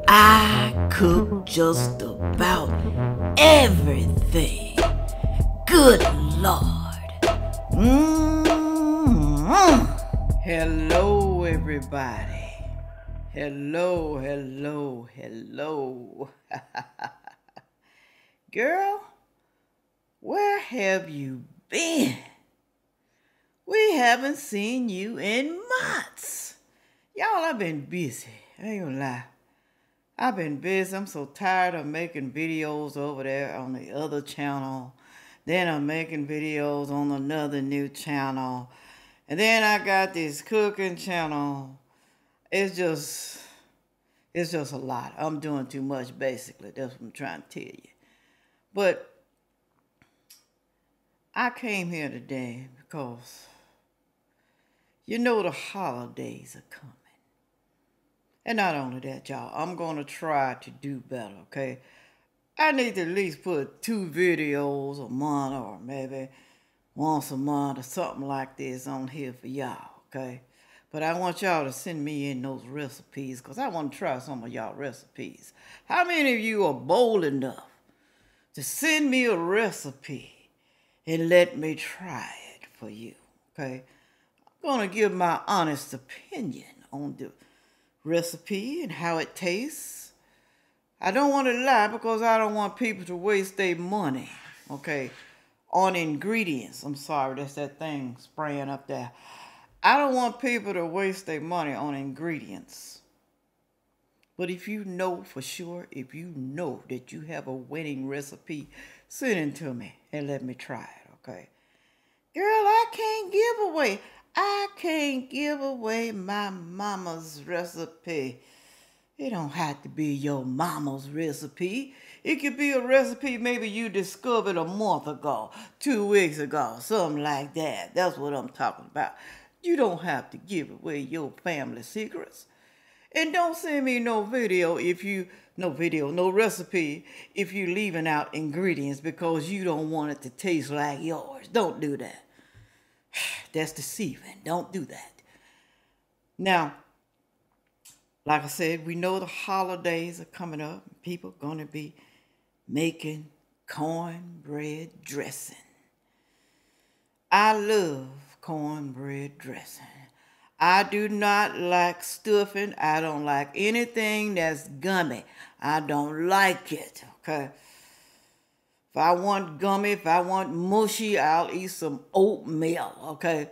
I cook just about everything. Good Lord. Hello, everybody. Hello. Girl, where have you been? We haven't seen you in months. Y'all, I've been busy. I ain't gonna lie. I've been busy. I'm so tired of making videos over there on the other channel. Then I'm making videos on another new channel. And then I got this cooking channel. It's just a lot. I'm doing too much, basically. That's what I'm trying to tell you. But I came here today because you know the holidays are coming. And not only that, y'all, I'm going to try to do better, okay? I need to at least put 2 videos a month or maybe once a month or something like this on here for y'all, okay? But I want y'all to send me in those recipes because I want to try some of y'all recipes. How many of you are bold enough to send me a recipe and let me try it for you, okay? I'm going to give my honest opinion on the recipe and how it tastes. I don't want to lie because I don't want people to waste their money, okay, on ingredients. I'm sorry, that's that thing spraying up there. I don't want people to waste their money on ingredients. But if you know for sure, if you know that you have a winning recipe, send it to me and let me try it, okay? Girl, I can't give away my mama's recipe. It don't have to be your mama's recipe. It could be a recipe maybe you discovered a month ago, 2 weeks ago, something like that. That's what I'm talking about. You don't have to give away your family secrets. And don't send me no recipe if you're leaving out ingredients because you don't want it to taste like yours. Don't do that. That's deceiving. Don't do that. Now, like I said, we know the holidays are coming up. People are going to be making cornbread dressing. I love cornbread dressing. I do not like stuffing. I don't like anything that's gummy. I don't like it, okay? If I want gummy, if I want mushy, I'll eat some oatmeal, okay?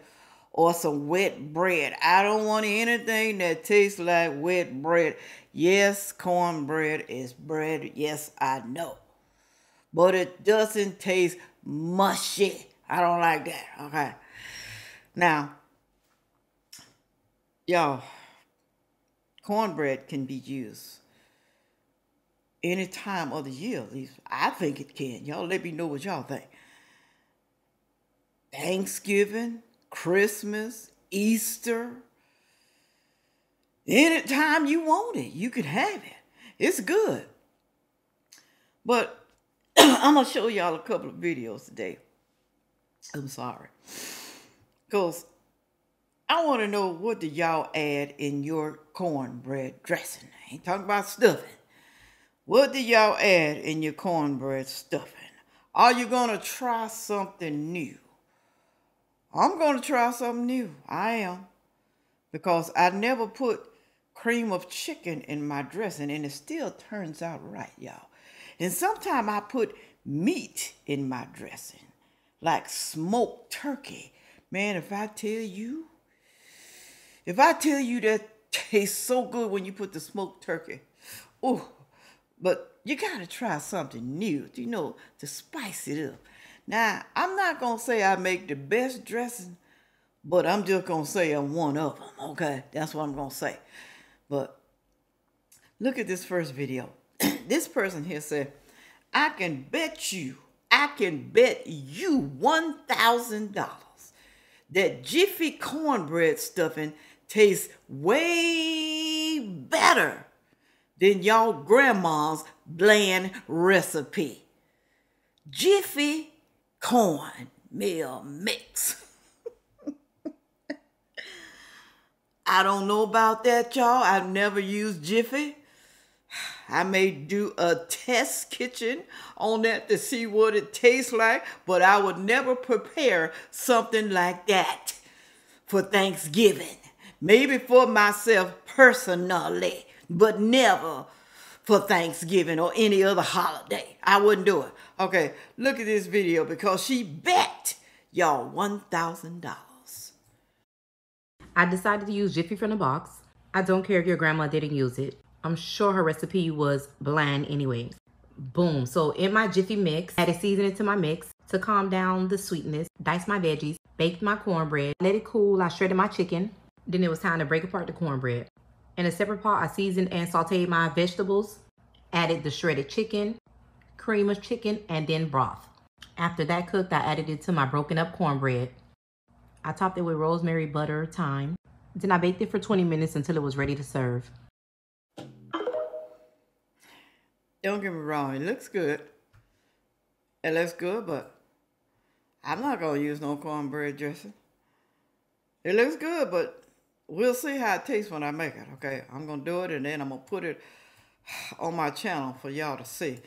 Or some wet bread. I don't want anything that tastes like wet bread. Yes, cornbread is bread. Yes, I know. But it doesn't taste mushy. I don't like that, okay? Now, y'all, cornbread can be used any time of the year, at least I think it can. Y'all let me know what y'all think. Thanksgiving, Christmas, Easter, anytime you want it, you can have it. It's good. But I'm going to show y'all a couple of videos today. I'm sorry. Because I want to know, what do y'all add in your cornbread dressing? I ain't talking about stuffing. What do y'all add in your cornbread stuffing? Are you going to try something new? I'm going to try something new. I am. Because I never put cream of chicken in my dressing, and it still turns out right, y'all. And sometimes I put meat in my dressing, like smoked turkey. Man, if I tell you that tastes so good when you put the smoked turkey. Oh, but you got to try something new, to spice it up. Now, I'm not going to say I make the best dressing, but I'm just going to say I'm one of them, okay? That's what I'm going to say. But look at this first video. This person here said, I can bet you $1,000 that Jiffy cornbread stuffing tastes way better than y'all grandma's bland recipe. Jiffy cornmeal mix. I don't know about that, y'all. I've never used Jiffy. I may do a test kitchen on that to see what it tastes like, but I would never prepare something like that for Thanksgiving. Maybe for myself personally, but never for Thanksgiving or any other holiday. I wouldn't do it. Okay, look at this video because she bet y'all $1,000. I decided to use Jiffy from the box. I don't care if your grandma didn't use it. I'm sure her recipe was bland anyways. Boom. So in my Jiffy mix, added seasoning to my mix to calm down the sweetness, diced my veggies, baked my cornbread, let it cool, I shredded my chicken. Then it was time to break apart the cornbread. In a separate pot, I seasoned and sauteed my vegetables, added the shredded chicken, cream of chicken, and then broth. After that cooked, I added it to my broken up cornbread. I topped it with rosemary, butter, thyme. Then I baked it for 20 minutes until it was ready to serve. Don't get me wrong, it looks good. It looks good, but I'm not going to use no cornbread dressing. It looks good, but we'll see how it tastes when I make it, okay? I'm going to do it, and then I'm going to put it on my channel for y'all to see.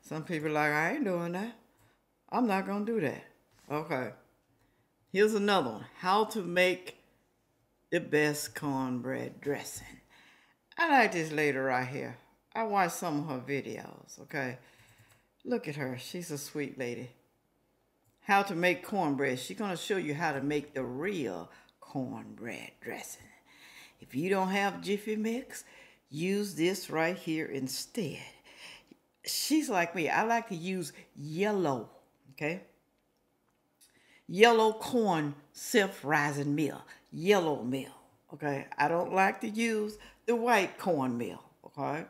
Some people are like, I ain't doing that. I'm not going to do that. Okay. Here's another one. How to make the best cornbread dressing. I like this lady right here. I watched some of her videos, okay? Look at her. She's a sweet lady. How to make cornbread. She's going to show you how to make the real cornbread dressing. If you don't have Jiffy mix, use this right here instead. She's like me. I like to use yellow, okay? Yellow corn self-rising meal. Yellow meal, okay? I don't like to use the white corn meal, okay?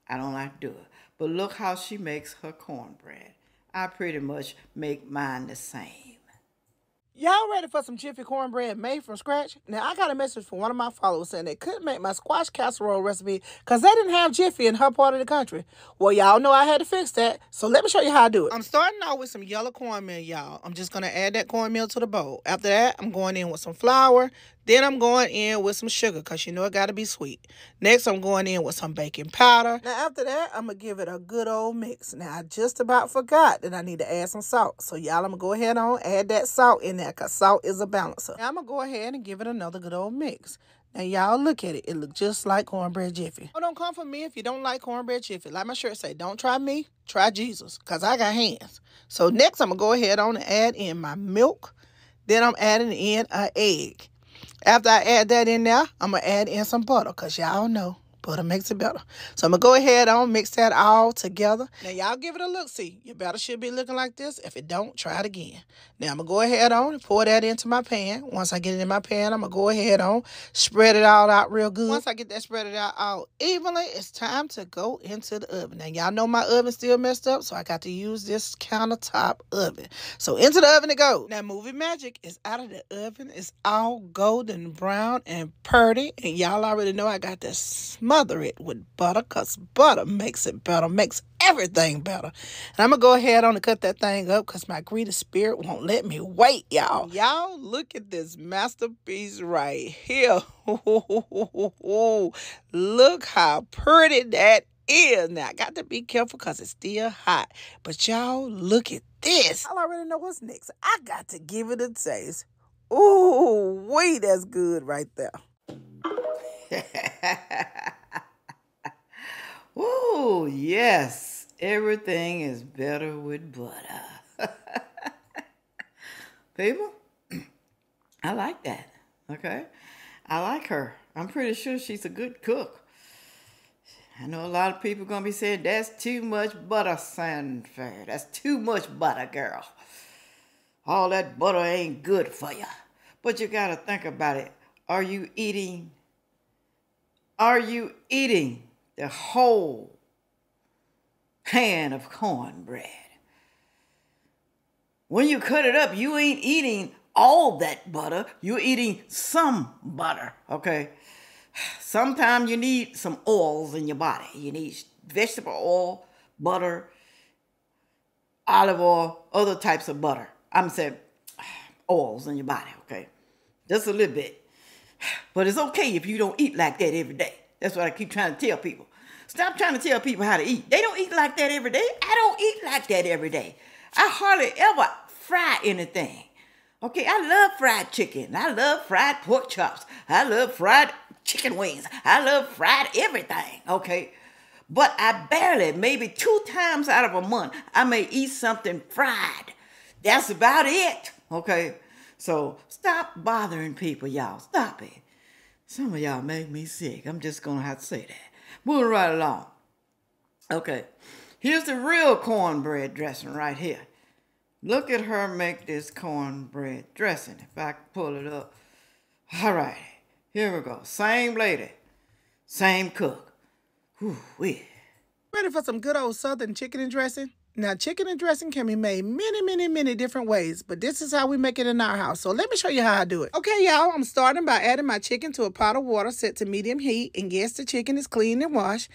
I don't like to do it. But look how she makes her cornbread. I pretty much make mine the same. Y'all ready for some Jiffy cornbread made from scratch? Now, I got a message from one of my followers saying they couldn't make my squash casserole recipe because they didn't have Jiffy in her part of the country. Well, y'all know I had to fix that, so let me show you how I do it. I'm starting out with some yellow cornmeal, y'all. I'm just going to add that cornmeal to the bowl. After that, I'm going in with some flour. Then I'm going in with some sugar because you know it got to be sweet. Next, I'm going in with some baking powder. Now, after that, I'm going to give it a good old mix. Now, I just about forgot that I need to add some salt. So, y'all, I'm going to go ahead and add that salt in there because salt is a balancer. Now, I'm going to go ahead and give it another good old mix. Now, y'all, look at it. It looks just like cornbread Jiffy. Oh, don't come for me if you don't like cornbread Jiffy. Like my shirt say, don't try me, try Jesus because I got hands. So, next, I'm going to go ahead on and add in my milk. Then I'm adding in an egg. After I add that in there, I'm going to add in some butter because y'all know butter makes it better. So I'm going to go ahead and mix that all together. Now, y'all give it a look. See, your batter should be looking like this. If it don't, try it again. Now, I'm going to go ahead and pour that into my pan. Once I get it in my pan, I'm going to go ahead and spread it all out real good. Once I get that spread it out all evenly, it's time to go into the oven. Now, y'all know my oven's still messed up, so I got to use this countertop oven. So into the oven it goes. Now, movie magic is out of the oven. It's all golden brown and purty. And y'all already know I got to smother it with butter because butter makes it better, makes everything better. And I'm going to go ahead on and cut that thing up because my greedy spirit won't let me wait, y'all. Y'all, look at this masterpiece right here. Look how pretty that is. Now, I got to be careful because it's still hot. But y'all, look at this. I already know what's next. I got to give it a taste. Ooh, wait, that's good right there. Ooh, yes. Everything is better with butter. People, I like that, okay? I like her. I'm pretty sure she's a good cook. I know a lot of people going to be saying, that's too much butter, Sandfay. That's too much butter, girl. All that butter ain't good for you. But you got to think about it. Are you eating the whole pan of cornbread? When you cut it up, you ain't eating all that butter. You're eating some butter, okay? Sometimes you need some oils in your body. You need vegetable oil, butter, olive oil, other types of butter. I'm saying oils in your body, okay? Just a little bit. But it's okay if you don't eat like that every day. That's what I keep trying to tell people. Stop trying to tell people how to eat. They don't eat like that every day. I don't eat like that every day. I hardly ever fry anything. Okay, I love fried chicken. I love fried pork chops. I love fried chicken wings. I love fried everything, okay? But I barely, maybe 2 times out of a month, I may eat something fried. That's about it, okay? So stop bothering people, y'all. Stop it. Some of y'all make me sick. I'm just going to have to say that. Moving right along. Okay, here's the real cornbread dressing right here. Look at her make this cornbread dressing. If I can pull it up. All right, here we go. Same lady, same cook. Whew-wee. Ready for some good old Southern chicken and dressing? Now, chicken and dressing can be made many different ways, but this is how we make it in our house. So let me show you how I do it. Okay, y'all, I'm starting by adding my chicken to a pot of water set to medium heat, and yes, the chicken is clean and washed.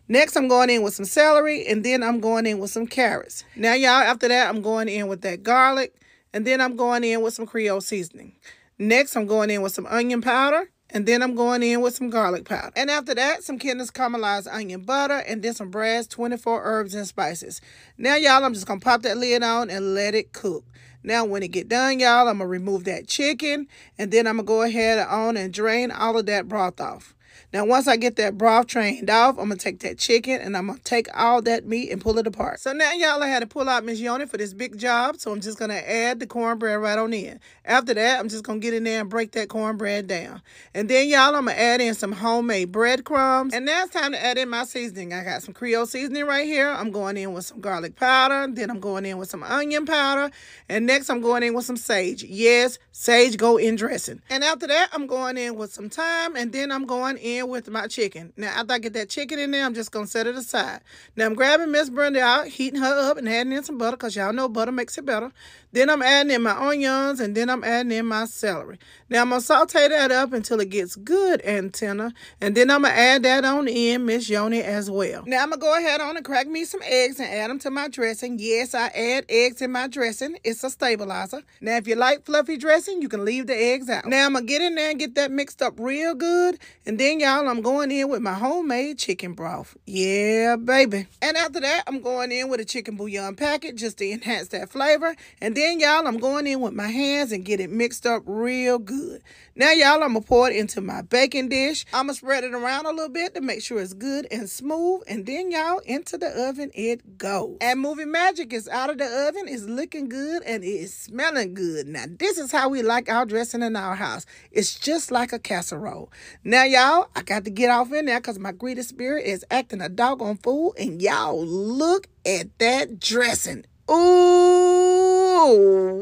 Next, I'm going in with some celery, and then I'm going in with some carrots. Now, y'all, after that, I'm going in with that garlic, and then I'm going in with some Creole seasoning. Next, I'm going in with some onion powder, and then I'm going in with some garlic powder. And after that, some Kenner's caramelized onion butter, and then some Brad's 24 herbs and spices. Now, y'all, I'm just going to pop that lid on and let it cook. Now, when it get done, y'all, I'm going to remove that chicken, and then I'm going to go ahead on and drain all of that broth off. Now, once I get that broth drained off, I'm going to take that chicken and I'm going to take all that meat and pull it apart. So now, y'all, I had to pull out Miss Yoni for this big job. So I'm just going to add the cornbread right on in. After that, I'm just going to get in there and break that cornbread down. And then, y'all, I'm going to add in some homemade breadcrumbs. And now it's time to add in my seasoning. I got some Creole seasoning right here. I'm going in with some garlic powder. Then I'm going in with some onion powder. And next, I'm going in with some sage. Yes, sage go in dressing. And after that, I'm going in with some thyme. And then I'm going in with my chicken. Now, after I get that chicken in there, I'm just going to set it aside. Now, I'm grabbing Miss Brenda out, heating her up and adding in some butter because y'all know butter makes it better. Then I'm adding in my onions and then I'm adding in my celery. Now, I'm going to saute that up until it gets good and tender. And then I'm going to add that on in Miss Yoni as well. Now, I'm going to go ahead on and crack me some eggs and add them to my dressing. Yes, I add eggs in my dressing. It's a stabilizer. Now, if you like fluffy dressing, you can leave the eggs out. Now, I'm going to get in there and get that mixed up real good. And then, y'all, I'm going in with my homemade chicken broth. Yeah, baby. And after that, I'm going in with a chicken bouillon packet just to enhance that flavor. And then, y'all, I'm going in with my hands and get it mixed up real good. Now, y'all, I'm going to pour it into my baking dish. I'm going to spread it around a little bit to make sure it's good and smooth. And then, y'all, into the oven it goes. And movie magic is out of the oven. It's looking good and it is smelling good. Now, this is how we like our dressing in our house. It's just like a casserole. Now, y'all, I got to get off in there because my greedy spirit is acting a doggone fool. And y'all, look at that dressing. Ooh,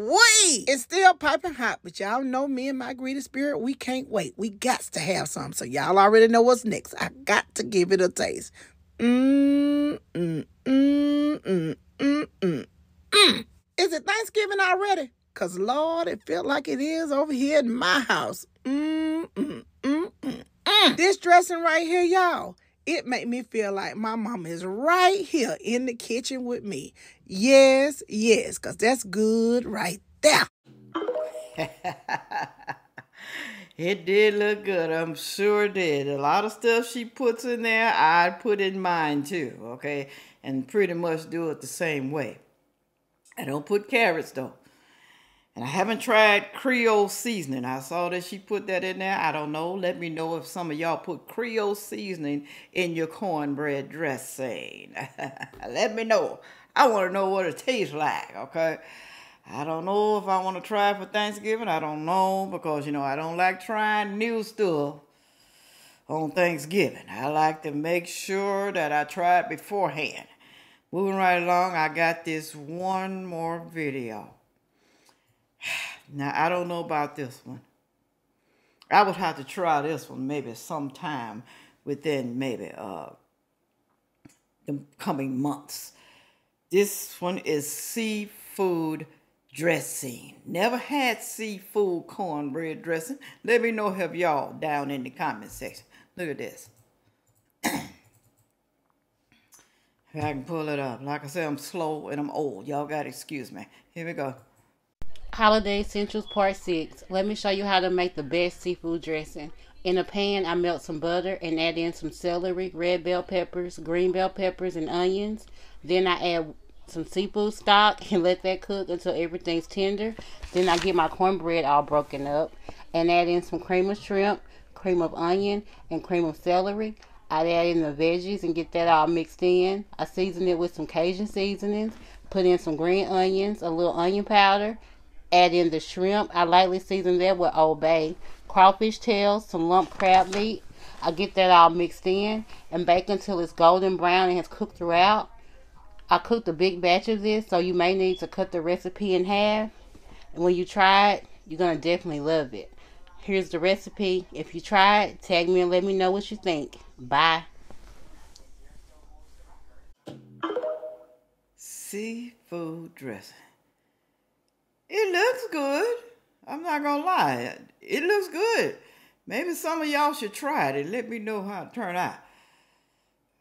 wait! It's still piping hot, but y'all know me and my greedy spirit, we can't wait. We got to have some. So y'all already know what's next. I got to give it a taste. Is it Thanksgiving already? Because, Lord, it felt like it is over here in my house. This dressing right here, y'all, it made me feel like my mama is right here in the kitchen with me. Yes, because that's good right there. It did look good. I'm sure it did. A lot of stuff she puts in there, I put in mine too, okay? And pretty much do it the same way. I don't put carrots, though. And I haven't tried Creole seasoning. I saw that she put that in there. I don't know. Let me know if some of y'all put Creole seasoning in your cornbread dressing. Let me know. I want to know what it tastes like, okay? I don't know if I want to try it for Thanksgiving. I don't know because, I don't like trying new stuff on Thanksgiving. I like to make sure that I try it beforehand. Moving right along, I got this one more video. Now, I don't know about this one. I would have to try this one maybe sometime within maybe the coming months. This one is seafood dressing. Never had seafood cornbread dressing. Let me know if y'all down in the comment section. Look at this. If I can pull it up. Like I said, I'm slow and I'm old. Y'all got to excuse me. Here we go. Holiday Essentials Part 6. Let me show you how to make the best seafood dressing. In a pan, I melt some butter and add in some celery, red bell peppers, green bell peppers, and onions. Then I add some seafood stock and let that cook until everything's tender. Then I get my cornbread all broken up and add in some cream of shrimp, cream of onion, and cream of celery. I add in the veggies and get that all mixed in. I season it with some Cajun seasonings, put in some green onions, a little onion powder, add in the shrimp. I lightly season that with Old Bay, crawfish tails, some lump crab meat. I get that all mixed in and bake until it's golden brown and has cooked throughout. I cooked a big batch of this, so you may need to cut the recipe in half. And when you try it, you're going to definitely love it. Here's the recipe. If you try it, tag me and let me know what you think. Bye. Seafood dressing. It looks good. I'm not gonna lie. It looks good. Maybe some of y'all should try it and let me know how it turned out.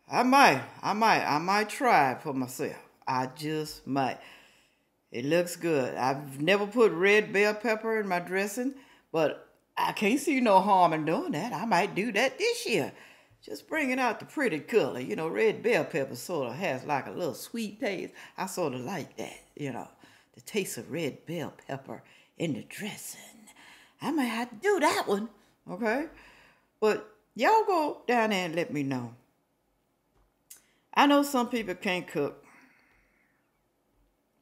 I might try it for myself. I just might. It looks good. I've never put red bell pepper in my dressing, but I can't see no harm in doing that. I might do that this year. Just bringing out the pretty color. You know, red bell pepper sort of has like a little sweet taste. I sort of like that, you know, the taste of red bell pepper in the dressing. I might have to do that one, okay? But y'all go down there and let me know. I know some people can't cook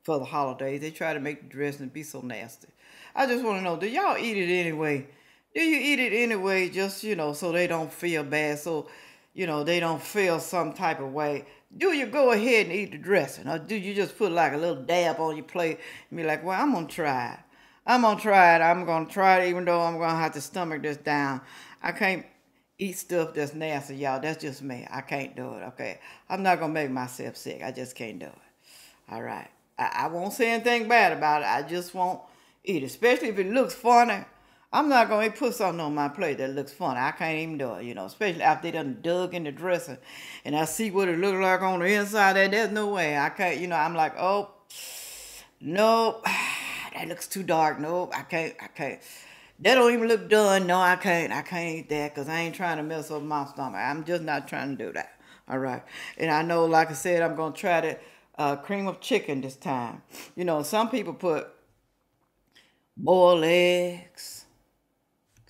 for the holidays. They try to make the dressing be so nasty. I just want to know, do y'all eat it anyway? Do you eat it anyway just, you know, so they don't feel bad, so, you know, they don't feel some type of way? Do you go ahead and eat the dressing? Or do you just put like a little dab on your plate and be like, well, I'm going to try it. I'm going to try it even though I'm going to have to stomach this down. I can't eat stuff that's nasty, y'all. That's just me. I can't do it, okay? I'm not going to make myself sick. I just can't do it. All right. I won't say anything bad about it. I just won't eat it, especially if it looks funny. I'm not going to put something on my plate that looks funny. I can't even do it, you know, especially after they done dug in the dressing and I see what it looks like on the inside there. There's no way. I can't, you know, I'm like, oh, nope, that looks too dark. Nope, I can't. That don't even look done. No, I can't eat that because I ain't trying to mess up my stomach. I'm just not trying to do that. All right. And I know, like I said, I'm going to try the cream of chicken this time. You know, some people put boiled eggs,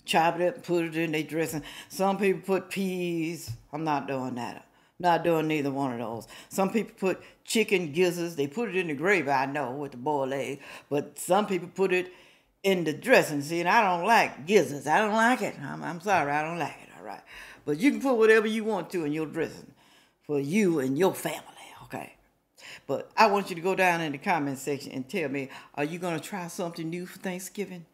chop it up and put it in their dressing. Some people put peas. I'm not doing that. Not doing neither one of those. Some people put chicken gizzards. They put it in the gravy, I know, with the boiled egg. But some people put it in the dressing. See, and I don't like gizzards. I don't like it. I'm sorry, I don't like it, all right? But you can put whatever you want to in your dressing for you and your family, okay? But I want you to go down in the comment section and tell me, are you going to try something new for Thanksgiving?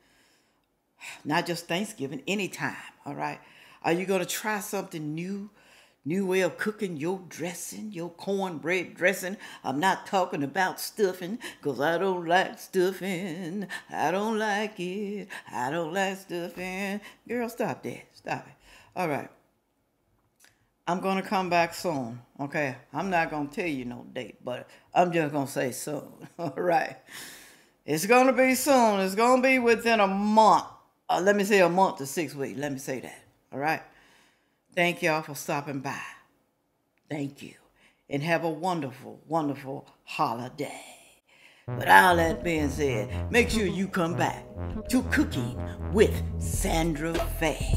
Not just Thanksgiving, anytime, all right? Are you going to try something new? New way of cooking your dressing, your cornbread dressing? I'm not talking about stuffing, because I don't like stuffing. I don't like it. I don't like stuffing. Girl, stop that. Stop it. All right. I'm going to come back soon, okay? I'm not going to tell you no date, but I'm just going to say soon, all right? It's going to be soon. It's going to be within a month. Let me say a month to 6 weeks. Let me say that. All right. Thank y'all for stopping by. Thank you. And have a wonderful, wonderful holiday. But all that being said, make sure you come back to Cooking with Sandra Faye.